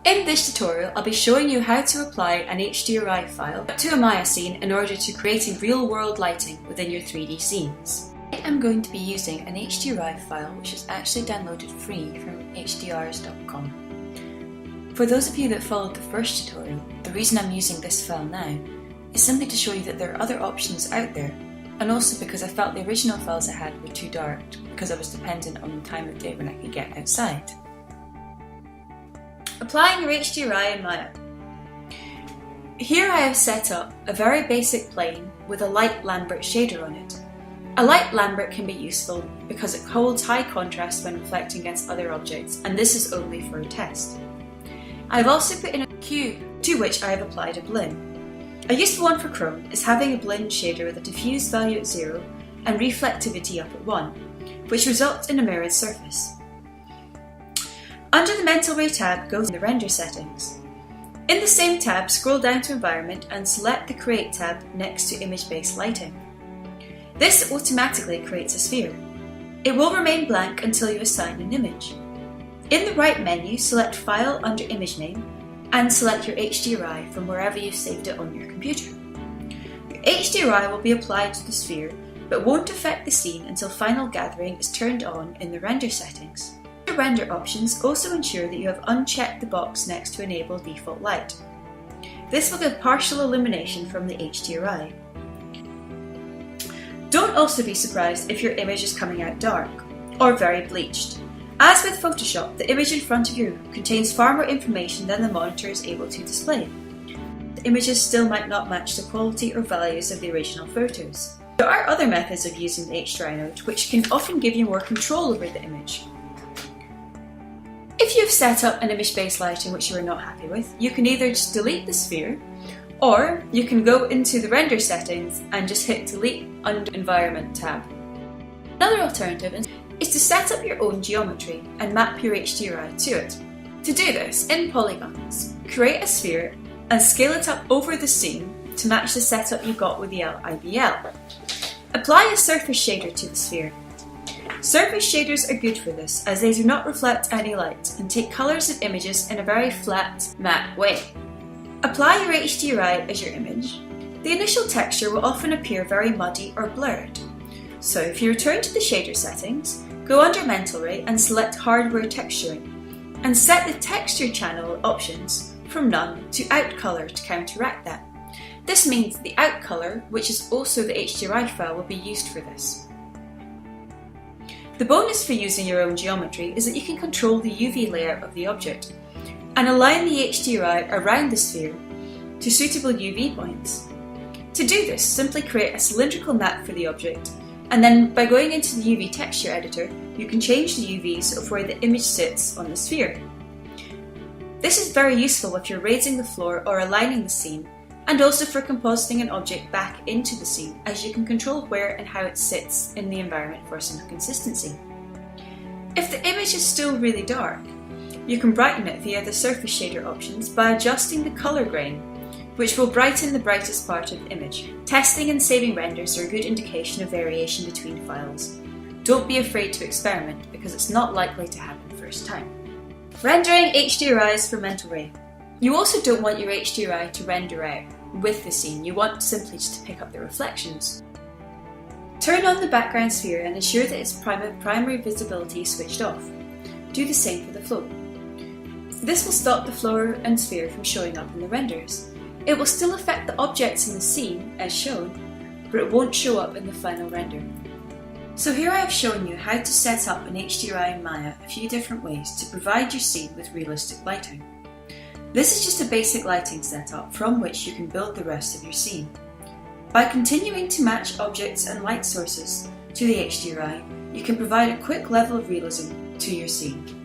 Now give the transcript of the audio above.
In this tutorial, I'll be showing you how to apply an HDRI file to a Maya scene in order to creating real-world lighting within your 3D scenes. I'm going to be using an HDRI file which is actually downloaded free from HDRs.com. For those of you that followed the first tutorial, the reason I'm using this file now is simply to show you that there are other options out there, and also because I felt the original files I had were too dark because I was dependent on the time of day when I could get outside. Applying your HDRI in Maya. Here I have set up a very basic plane with a light Lambert shader on it. A light Lambert can be useful because it holds high contrast when reflecting against other objects, and this is only for a test. I have also put in a cube to which I have applied a blend. A useful one for Chrome is having a blend shader with a diffuse value at 0 and reflectivity up at 1, which results in a mirrored surface. Under the Mental Ray tab, go to the Render settings. In the same tab, scroll down to Environment and select the Create tab next to Image-Based Lighting. This automatically creates a sphere. It will remain blank until you assign an image. In the right menu, select File under Image Name and select your HDRI from wherever you've saved it on your computer. Your HDRI will be applied to the sphere but won't affect the scene until final gathering is turned on in the Render settings. The render options also ensure that you have unchecked the box next to Enable Default Light. This will give partial illumination from the HDRI. Don't also be surprised if your image is coming out dark or very bleached. As with Photoshop, the image in front of you contains far more information than the monitor is able to display. The images still might not match the quality or values of the original photos. There are other methods of using the HDRI node which can often give you more control over the image. If you've set up an image-based lighting which you are not happy with, you can either just delete the sphere, or you can go into the Render settings and just hit Delete under Environment tab. Another alternative is to set up your own geometry and map your HDRI to it. To do this, in Polygons, create a sphere and scale it up over the scene to match the setup you got with the LIBL. Apply a surface shader to the sphere. Surface shaders are good for this as they do not reflect any light and take colours of images in a very flat, matte way. Apply your HDRI as your image. The initial texture will often appear very muddy or blurred. So if you return to the shader settings, go under Mental Ray and select Hardware Texturing and set the texture channel options from none to out color to counteract that. This means the out color, which is also the HDRI file, will be used for this. The bonus for using your own geometry is that you can control the UV layout of the object and align the HDRI around the sphere to suitable UV points. To do this, simply create a cylindrical map for the object, and then by going into the UV texture editor, you can change the UVs of where the image sits on the sphere. This is very useful if you're raising the floor or aligning the scene, and also for compositing an object back into the scene, as you can control where and how it sits in the environment for some consistency. If the image is still really dark, you can brighten it via the surface shader options by adjusting the colour grain, which will brighten the brightest part of the image. Testing and saving renders are a good indication of variation between files. Don't be afraid to experiment because it's not likely to happen first time. Rendering HDRIs for Mental Ray. You also don't want your HDRI to render out with the scene, you want simply just to pick up the reflections. Turn on the background sphere and ensure that its primary visibility is switched off. Do the same for the float. This will stop the floor and sphere from showing up in the renders. It will still affect the objects in the scene as shown, but it won't show up in the final render. So here I have shown you how to set up an HDRI in Maya a few different ways to provide your scene with realistic lighting. This is just a basic lighting setup from which you can build the rest of your scene. By continuing to match objects and light sources to the HDRI, you can provide a quick level of realism to your scene.